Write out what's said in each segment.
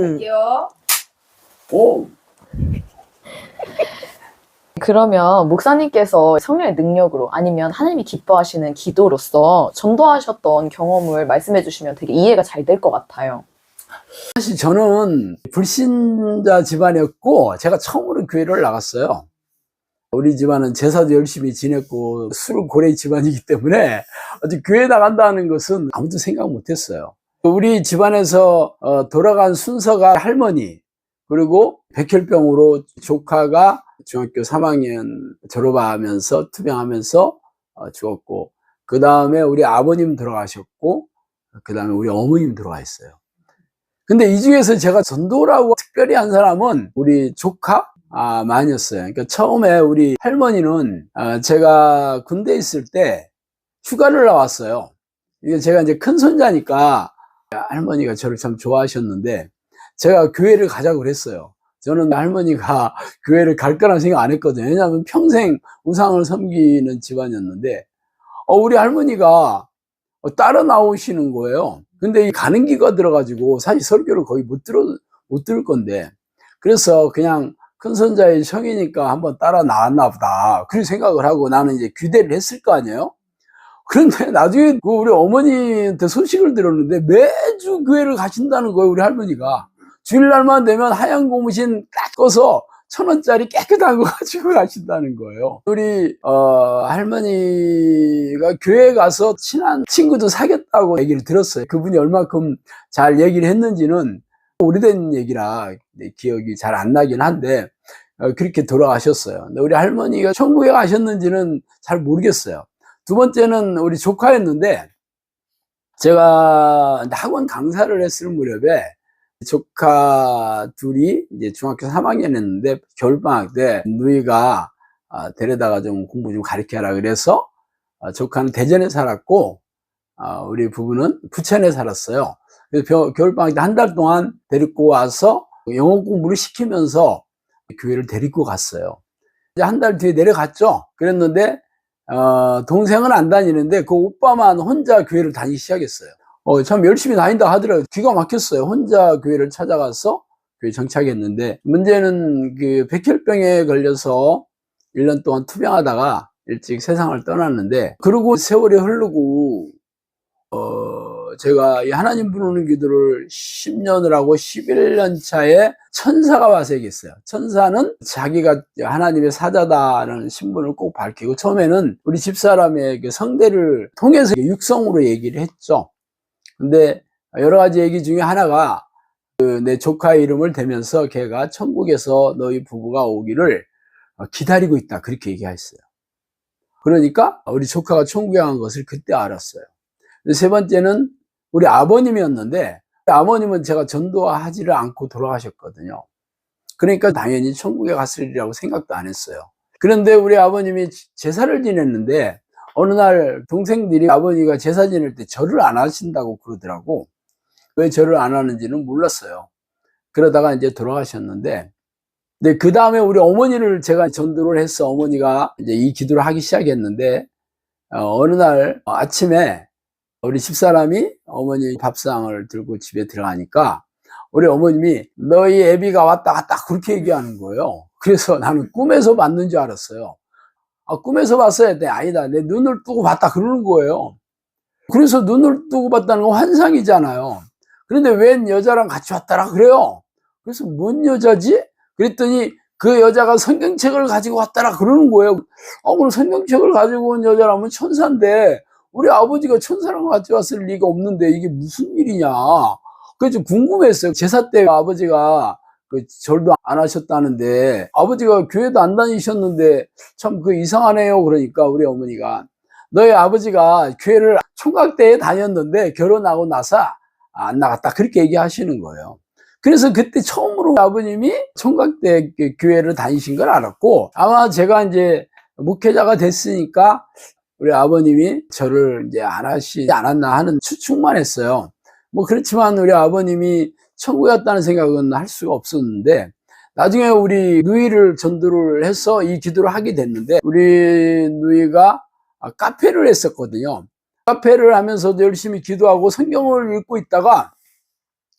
할게요. 오. 그러면 목사님께서 성령의 능력으로 아니면 하나님이 기뻐하시는 기도로서 전도하셨던 경험을 말씀해 주시면 되게 이해가 잘 될 것 같아요. 사실 저는 불신자 집안이었고 제가 처음으로 교회를 나갔어요. 우리 집안은 제사도 열심히 지냈고 술 고래 집안이기 때문에 어디 교회 나간다는 것은 아무도 생각 못했어요. 우리 집안에서 돌아간 순서가 할머니, 그리고 백혈병으로 조카가 중학교 3학년 졸업하면서 투병하면서 죽었고, 그 다음에 우리 아버님 돌아가셨고, 그 다음에 우리 어머님 돌아가셨어요. 근데 이 중에서 제가 전도라고 특별히 한 사람은 우리 조카 만이었어요. 그러니까 처음에 우리 할머니는 제가 군대에 있을 때 휴가를 나왔어요. 이게 제가 이제 큰 손자니까 할머니가 저를 참 좋아하셨는데 제가 교회를 가자고 그랬어요. 저는 할머니가 교회를 갈 거라는 생각 안 했거든요. 왜냐하면 평생 우상을 섬기는 집안이었는데 우리 할머니가 따라 나오시는 거예요. 근데 이 가는 기가 들어가지고 사실 설교를 거의 못 들을 건데, 그래서 그냥 큰 손자의 성이니까 한번 따라 나왔나 보다 그런 생각을 하고 나는 이제 귀대를 했을 거 아니에요. 그런데 나중에 우리 어머니한테 소식을 들었는데 매주 교회를 가신다는 거예요. 우리 할머니가 주일날만 되면 하얀 고무신 딱 꺼서 1,000원짜리 깨끗한 거 가지고 가신다는 거예요. 우리 할머니가 교회에 가서 친한 친구도 사귀었다고 얘기를 들었어요. 그분이 얼마큼 잘 얘기를 했는지는 오래된 얘기라 기억이 잘 안 나긴 한데 그렇게 돌아가셨어요. 근데 우리 할머니가 천국에 가셨는지는 잘 모르겠어요. 두 번째는 우리 조카였는데 제가 학원 강사를 했을 무렵에 조카 둘이 이제 중학교 3학년 했는데 겨울방학 때 누이가 데려다가 좀 공부 좀 가르쳐라 그래서 조카는 대전에 살았고 우리 부부는 부천에 살았어요. 그래서 겨울방학 때 한 달 동안 데리고 와서 영어 공부를 시키면서 교회를 데리고 갔어요. 이제 한 달 뒤에 내려갔죠. 그랬는데 동생은 안 다니는데 그 오빠만 혼자 교회를 다니기 시작했어요. 참 열심히 다닌다 하더라고요. 기가 막혔어요. 혼자 교회를 찾아가서 교회 정착했는데 문제는 그 백혈병에 걸려서 1년 동안 투병하다가 일찍 세상을 떠났는데, 그러고 세월이 흐르고 제가 이 하나님 부르는 기도를 10년을 하고 11년 차에 천사가 와서 얘기했어요. 천사는 자기가 하나님의 사자다라는 신분을 꼭 밝히고, 처음에는 우리 집사람의 그 성대를 통해서 육성으로 얘기를 했죠. 근데 여러 가지 얘기 중에 하나가 내 조카의 이름을 대면서 걔가 천국에서 너희 부부가 오기를 기다리고 있다, 그렇게 얘기했어요. 그러니까 우리 조카가 천국에 간 것을 그때 알았어요. 세 번째는 우리 아버님이었는데, 아버님은 제가 전도하지를 않고 돌아가셨거든요. 그러니까 당연히 천국에 갔으리라고 생각도 안 했어요. 그런데 우리 아버님이 제사를 지냈는데 어느 날 동생들이 아버지가 제사 지낼 때 절을 안 하신다고 그러더라고. 왜 절을 안 하는지는 몰랐어요. 그러다가 이제 돌아가셨는데, 근데 그 다음에 우리 어머니를 제가 전도를 해서 어머니가 이제 이 기도를 하기 시작했는데, 어느 날 아침에 우리 집사람이 어머니 밥상을 들고 집에 들어가니까 우리 어머님이 너희 애비가 왔다 갔다 그렇게 얘기하는 거예요. 그래서 나는 꿈에서 봤는 줄 알았어요. 꿈에서 봤어야 했더니 아니다, 내 눈을 뜨고 봤다 그러는 거예요. 그래서 눈을 뜨고 봤다는 건 환상이잖아요. 그런데 웬 여자랑 같이 왔더라 그래요. 그래서 뭔 여자지? 그랬더니 그 여자가 성경책을 가지고 왔더라 그러는 거예요. 그럼 성경책을 가지고 온 여자라면 천사인데 우리 아버지가 천사랑 같이 왔을 리가 없는데 이게 무슨 일이냐. 그래서 궁금했어요. 제사 때 아버지가 절도 안 하셨다는데 아버지가 교회도 안 다니셨는데 참 이상하네요. 그러니까 우리 어머니가 너희 아버지가 교회를 총각 때에 다녔는데 결혼하고 나서 안 나갔다 그렇게 얘기하시는 거예요. 그래서 그때 처음으로 아버님이 총각 때 교회를 다니신 걸 알았고, 아마 제가 이제 목회자가 됐으니까 우리 아버님이 저를 이제 안 하시지 않았나 하는 추측만 했어요. 뭐 그렇지만 우리 아버님이 천국에 갔다는 생각은 할 수가 없었는데, 나중에 우리 누이를 전도를 해서 이 기도를 하게 됐는데, 우리 누이가 카페를 했었거든요. 카페를 하면서도 열심히 기도하고 성경을 읽고 있다가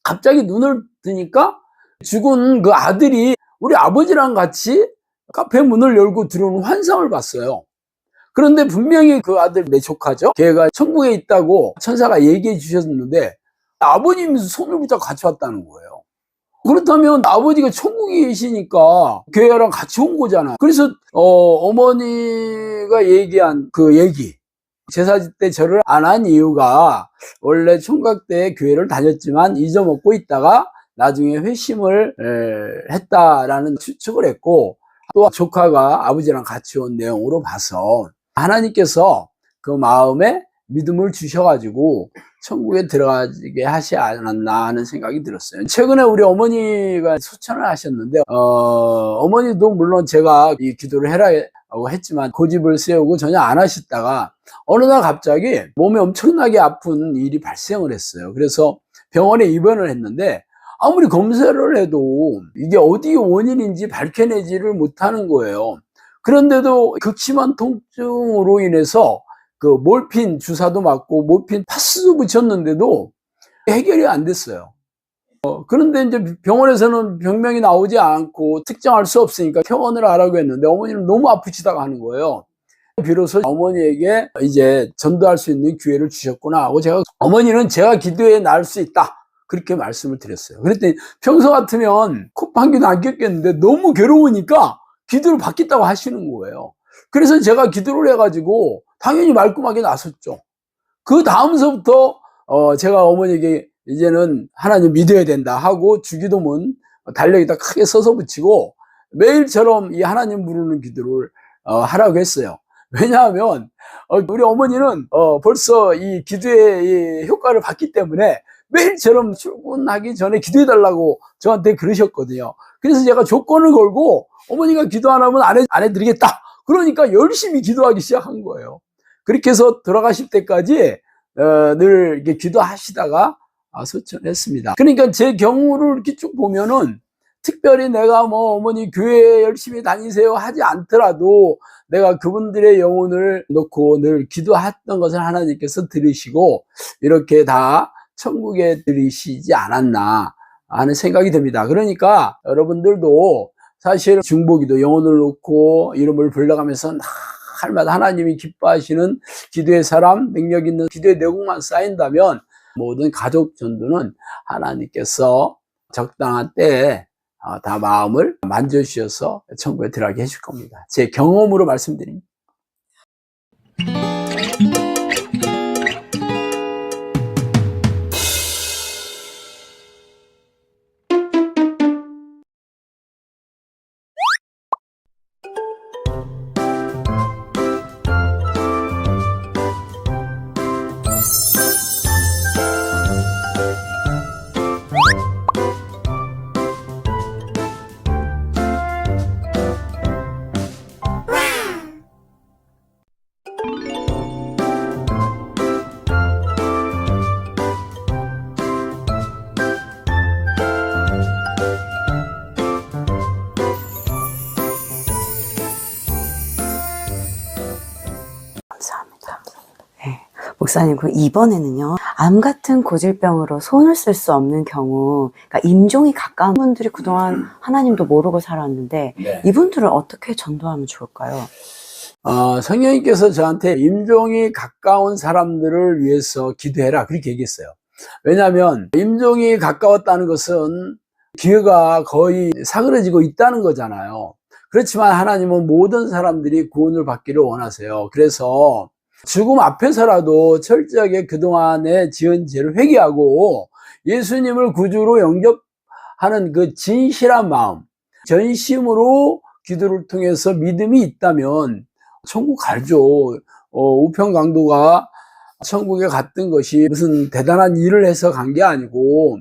갑자기 눈을 뜨니까 죽은 그 아들이 우리 아버지랑 같이 카페 문을 열고 들어오는 환상을 봤어요. 그런데 분명히 그 아들 내 조카죠. 걔가 천국에 있다고 천사가 얘기해 주셨는데 아버님이 손을 붙잡고 같이 왔다는 거예요. 그렇다면 아버지가 천국에 계시니까 걔랑 같이 온 거잖아. 그래서 어머니가 얘기한 그 얘기, 제사지 때 절을 안 한 이유가 원래 총각 때 교회를 다녔지만 잊어먹고 있다가 나중에 회심을 했다라는 추측을 했고, 또 조카가 아버지랑 같이 온 내용으로 봐서 하나님께서 그 마음에 믿음을 주셔가지고 천국에 들어가게 하지 않았나 하는 생각이 들었어요. 최근에 우리 어머니가 소천을 하셨는데 어머니도 물론 제가 이 기도를 해라고 했지만 고집을 세우고 전혀 안 하셨다가 어느 날 갑자기 몸이 엄청나게 아픈 일이 발생을 했어요. 그래서 병원에 입원을 했는데 아무리 검사를 해도 이게 어디 원인인지 밝혀내지를 못하는 거예요. 그런데도 극심한 통증으로 인해서 그 몰핀 주사도 맞고 몰핀 파스도 붙였는데도 해결이 안 됐어요. 그런데 이제 병원에서는 병명이 나오지 않고 특정할 수 없으니까 퇴원을 하라고 했는데 어머니는 너무 아프시다가 하는 거예요. 비로소 어머니에게 이제 전도할 수 있는 기회를 주셨구나 하고 어머니는 제가 기도에 나을 수 있다 그렇게 말씀을 드렸어요. 그랬더니 평소 같으면 콧방귀도 안 꼈겠는데 너무 괴로우니까 기도를 받겠다고 하시는 거예요. 그래서 제가 기도를 해가지고 당연히 말끔하게 나섰죠. 그 다음서부터 제가 어머니에게 이제는 하나님 믿어야 된다 하고 주기도문 달력에다 크게 써서 붙이고 매일처럼 이 하나님 부르는 기도를 하라고 했어요. 왜냐하면 우리 어머니는 벌써 이 기도의 효과를 봤기 때문에 매일처럼 출근하기 전에 기도해달라고 저한테 그러셨거든요. 그래서 제가 조건을 걸고 어머니가 기도 안 하면 안 해드리겠다. 그러니까 열심히 기도하기 시작한 거예요. 그렇게 해서 돌아가실 때까지 늘 이렇게 기도하시다가 소천했습니다. 그러니까 제 경우를 이렇게 쭉 보면은 특별히 내가 뭐 어머니 교회 열심히 다니세요 하지 않더라도 내가 그분들의 영혼을 놓고 늘 기도했던 것을 하나님께서 들으시고 이렇게 다 천국에 들이시지 않았나 하는 생각이 듭니다. 그러니까 여러분들도 사실 중보기도 영혼을 놓고 이름을 불러가면서 날마다 하나님이 기뻐하시는 기도의 사람, 능력 있는 기도의 내공만 쌓인다면 모든 가족 전도는 하나님께서 적당한 때에 다 마음을 만져주셔서 천국에 들어가게 해줄 겁니다. 제 경험으로 말씀드립니다. 감사합니다. 네. 목사님, 그럼 이번에는요, 암 같은 고질병으로 손을 쓸 수 없는 경우, 그러니까 임종이 가까운 분들이 그동안 하나님도 모르고 살았는데, 네. 이분들을 어떻게 전도하면 좋을까요? 성령님께서 저한테 임종이 가까운 사람들을 위해서 기도해라 그렇게 얘기했어요. 왜냐하면 임종이 가까웠다는 것은 기회가 거의 사그러지고 있다는 거잖아요. 그렇지만 하나님은 모든 사람들이 구원을 받기를 원하세요. 그래서 죽음 앞에서라도 철저하게 그동안에 지은 죄를 회개하고 예수님을 구주로 영접하는 그 진실한 마음, 전심으로 기도를 통해서 믿음이 있다면 천국 갈죠. 우편강도가 천국에 갔던 것이 무슨 대단한 일을 해서 간 게 아니고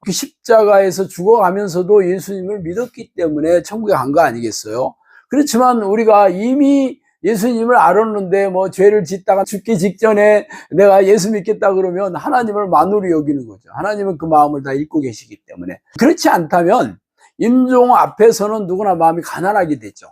그 십자가에서 죽어가면서도 예수님을 믿었기 때문에 천국에 간 거 아니겠어요? 그렇지만 우리가 이미 예수님을 알았는데 뭐 죄를 짓다가 죽기 직전에 내가 예수 믿겠다 그러면 하나님을 만으로 여기는 거죠. 하나님은 그 마음을 다 읽고 계시기 때문에. 그렇지 않다면 임종 앞에서는 누구나 마음이 가난하게 되죠.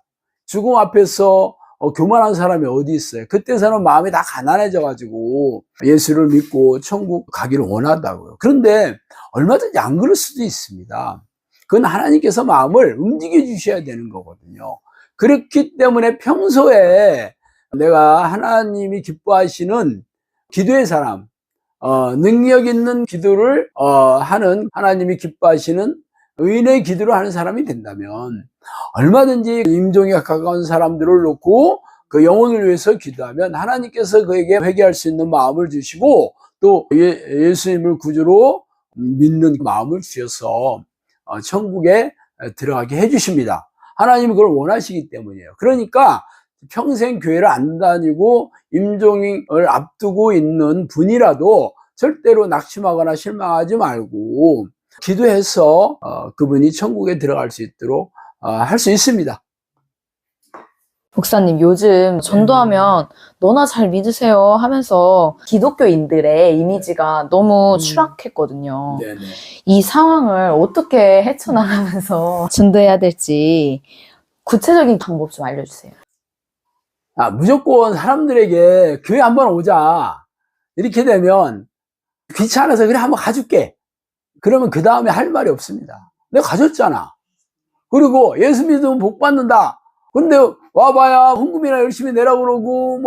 죽음 앞에서 교만한 사람이 어디 있어요? 그때서는 마음이 다 가난해져가지고 예수를 믿고 천국 가기를 원한다고요. 그런데 얼마든지 안 그럴 수도 있습니다. 그건 하나님께서 마음을 움직여 주셔야 되는 거거든요. 그렇기 때문에 평소에 내가 하나님이 기뻐하시는 기도의 사람, 능력 있는 기도를 하는, 하나님이 기뻐하시는 의인의 기도를 하는 사람이 된다면 얼마든지 임종에 가까운 사람들을 놓고 그 영혼을 위해서 기도하면 하나님께서 그에게 회개할 수 있는 마음을 주시고 또 예수님을 구주로 믿는 마음을 주셔서 천국에 들어가게 해주십니다. 하나님이 그걸 원하시기 때문이에요. 그러니까 평생 교회를 안 다니고 임종을 앞두고 있는 분이라도 절대로 낙심하거나 실망하지 말고 기도해서 그분이 천국에 들어갈 수 있도록 할 수 있습니다. 목사님, 요즘 전도하면 너나 잘 믿으세요 하면서 기독교인들의 이미지가 너무 추락했거든요. 네네. 이 상황을 어떻게 헤쳐나가면서 전도해야 될지 구체적인 방법 좀 알려주세요. 무조건 사람들에게 교회 한번 오자 이렇게 되면 귀찮아서 그래 한번 가줄게. 그러면 그 다음에 할 말이 없습니다. 내가 가졌잖아. 그리고 예수 믿으면 복 받는다. 근데 와봐야 헌금이나 열심히 내라고 그러고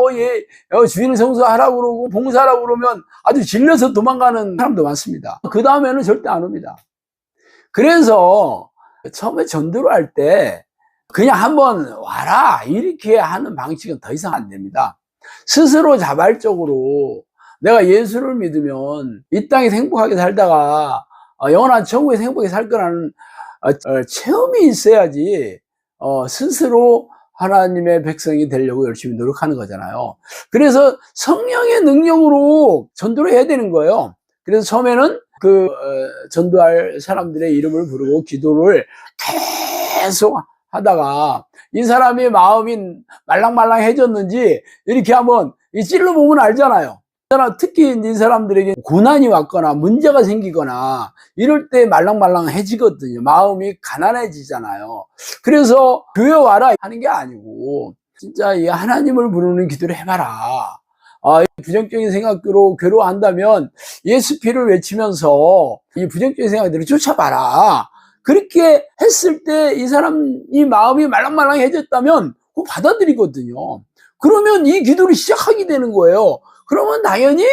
주일 성수하라고 그러고 봉사하라고 그러면 아주 질려서 도망가는 사람도 많습니다. 그 다음에는 절대 안 옵니다. 그래서 처음에 전도를 할 때 그냥 한번 와라 이렇게 하는 방식은 더 이상 안 됩니다. 스스로 자발적으로 내가 예수를 믿으면 이 땅에서 행복하게 살다가 영원한 천국에서 행복하게 살 거라는 체험이 있어야지 스스로 하나님의 백성이 되려고 열심히 노력하는 거잖아요. 그래서 성령의 능력으로 전도를 해야 되는 거예요. 그래서 처음에는 전도할 사람들의 이름을 부르고 기도를 계속 하다가 이 사람의 마음이 말랑말랑해졌는지 이렇게 한번 찔러보면 알잖아요. 특히 이 사람들에게 고난이 왔거나 문제가 생기거나 이럴 때 말랑말랑해지거든요. 마음이 가난해지잖아요. 그래서 교회 와라 하는 게 아니고 진짜 이 하나님을 부르는 기도를 해봐라. 부정적인 생각으로 괴로워한다면 예수 피를 외치면서 이 부정적인 생각들을 쫓아봐라. 그렇게 했을 때 이 사람이 마음이 말랑말랑해졌다면 그거 받아들이거든요. 그러면 이 기도를 시작하게 되는 거예요. 그러면 당연히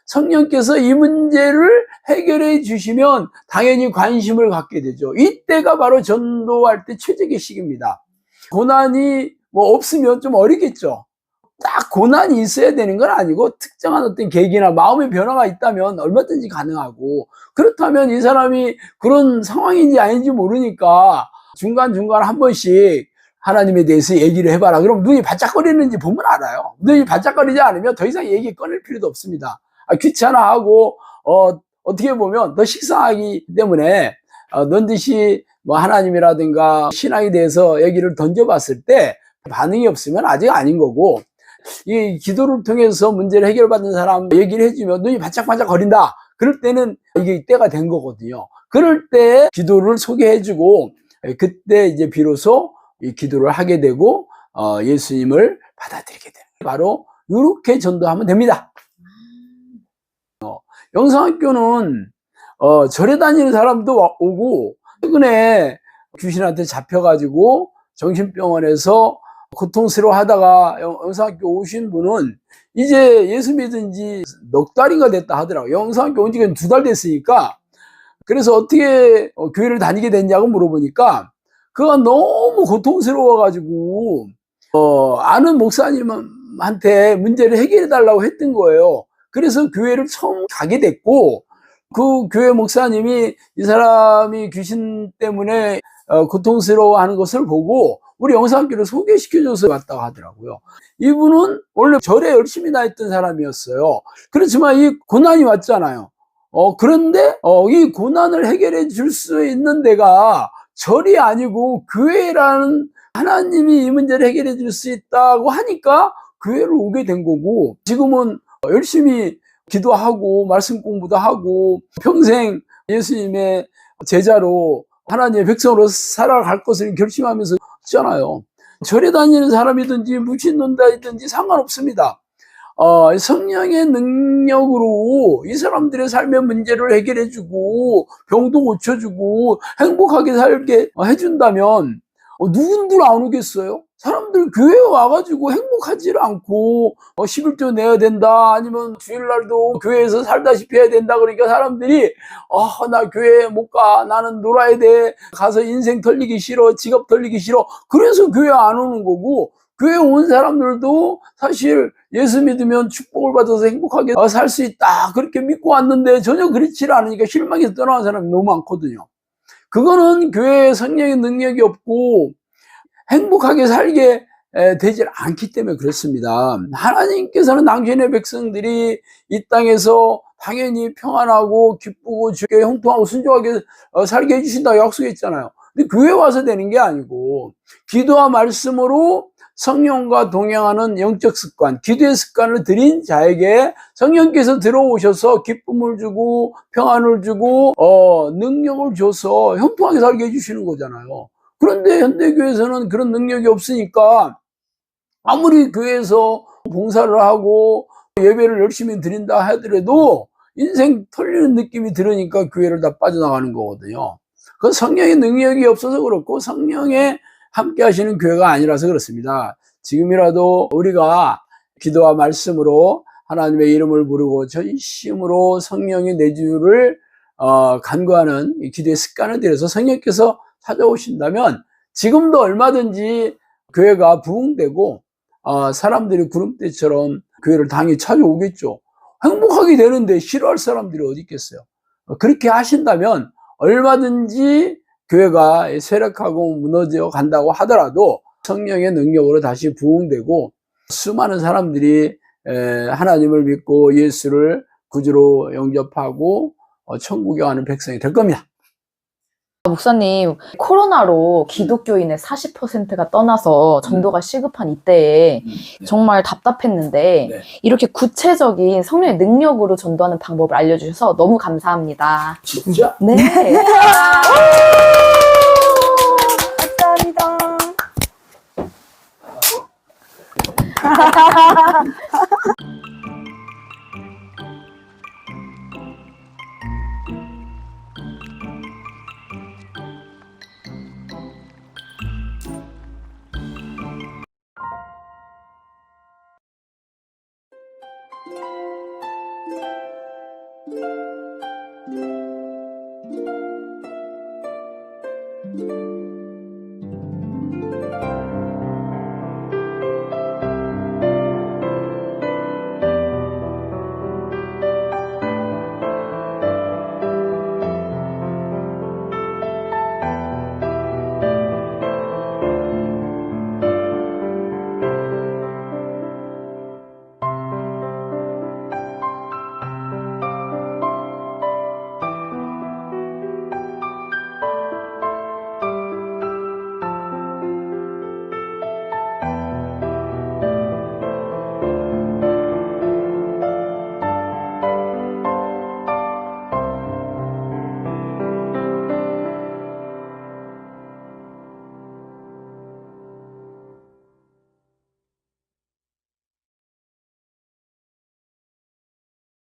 성령께서 이 문제를 해결해 주시면 당연히 관심을 갖게 되죠. 이때가 바로 전도할 때 최적의 시기입니다. 고난이 없으면 좀 어렵겠죠. 딱 고난이 있어야 되는 건 아니고 특정한 어떤 계기나 마음의 변화가 있다면 얼마든지 가능하고, 그렇다면 이 사람이 그런 상황인지 아닌지 모르니까 중간중간 한 번씩 하나님에 대해서 얘기를 해봐라. 그럼 눈이 반짝거리는지 보면 알아요. 눈이 반짝거리지 않으면 더 이상 얘기 꺼낼 필요도 없습니다. 귀찮아하고 어떻게 보면 더 식상하기 때문에 넌듯이 하나님이라든가 신앙에 대해서 얘기를 던져봤을 때 반응이 없으면 아직 아닌 거고, 이 기도를 통해서 문제를 해결받는 사람 얘기를 해주면 눈이 반짝반짝 거린다. 그럴 때는 이게 때가 된 거거든요. 그럴 때 기도를 소개해주고 그때 이제 비로소 이 기도를 하게 되고 예수님을 받아들이게 됩니다. 바로 이렇게 전도하면 됩니다. 영성학교는 절에 다니는 사람도 오고, 최근에 귀신한테 잡혀가지고 정신병원에서 고통스러워하다가 영성학교 오신 분은 이제 예수 믿은 지 넉 달인가 됐다 하더라고요. 영성학교 온 지가 2달 됐으니까. 그래서 어떻게 교회를 다니게 됐냐고 물어보니까 그가 너무 고통스러워가지고 아는 목사님한테 문제를 해결해 달라고 했던 거예요. 그래서 교회를 처음 가게 됐고, 그 교회 목사님이 이 사람이 귀신 때문에 고통스러워하는 것을 보고 우리 영성학교를 소개시켜줘서 왔다고 하더라고요. 이분은 원래 절에 열심히 다녔던 사람이었어요. 그렇지만 이 고난이 왔잖아요. 그런데 이 고난을 해결해 줄 수 있는 데가 절이 아니고 교회라는, 하나님이 이 문제를 해결해 줄 수 있다고 하니까 교회를 오게 된 거고, 지금은 열심히 기도하고 말씀 공부도 하고 평생 예수님의 제자로 하나님의 백성으로 살아갈 것을 결심하면서 있잖아요. 절에 다니는 사람이든지 무신론자이든지 상관없습니다. 성령의 능력으로 이 사람들의 삶의 문제를 해결해주고 병도 고쳐주고 행복하게 살게 해준다면 누군들 안 오겠어요? 사람들 교회에 와가지고 행복하지 않고 11조 내야 된다, 아니면 주일날도 교회에서 살다시피 해야 된다 그러니까 사람들이 나 교회에 못 가, 나는 놀아야 돼, 가서 인생 털리기 싫어, 직업 털리기 싫어, 그래서 교회 안 오는 거고, 교회 온 사람들도 사실 예수 믿으면 축복을 받아서 행복하게 살 수 있다 그렇게 믿고 왔는데 전혀 그렇지 않으니까 실망해서 떠나는 사람이 너무 많거든요. 그거는 교회에 성령의 능력이 없고 행복하게 살게 되질 않기 때문에 그렇습니다. 하나님께서는 당신의 백성들이 이 땅에서 당연히 평안하고 기쁘고 주께 형통하고 순종하게 살게 해주신다고 약속했잖아요. 근데 교회 와서 되는 게 아니고 기도와 말씀으로 성령과 동행하는 영적 습관, 기도의 습관을 들인 자에게 성령께서 들어오셔서 기쁨을 주고 평안을 주고 능력을 줘서 형통하게 살게 해주시는 거잖아요. 그런데 현대교회에서는 그런 능력이 없으니까 아무리 교회에서 봉사를 하고 예배를 열심히 드린다 하더라도 인생 털리는 느낌이 들으니까 교회를 다 빠져나가는 거거든요. 그 성령의 능력이 없어서 그렇고 성령의 함께 하시는 교회가 아니라서 그렇습니다. 지금이라도 우리가 기도와 말씀으로 하나님의 이름을 부르고 전심으로 성령의 내주를 간구하는 기도의 습관을 들여서 성령께서 찾아오신다면 지금도 얼마든지 교회가 부흥되고 사람들이 구름대처럼 교회를 당연히 찾아오겠죠. 행복하게 되는데 싫어할 사람들이 어디 있겠어요. 그렇게 하신다면 얼마든지 교회가 쇠락하고 무너져 간다고 하더라도 성령의 능력으로 다시 부흥되고 수많은 사람들이 하나님을 믿고 예수를 구주로 영접하고 천국에 가는 백성이 될 겁니다. 목사님, 코로나로 기독교인의 40%가 떠나서 전도가 시급한 이때에 정말 답답했는데 네. 이렇게 구체적인 성령의 능력으로 전도하는 방법을 알려주셔서 너무 감사합니다. 진짜? 네. 감사합니다.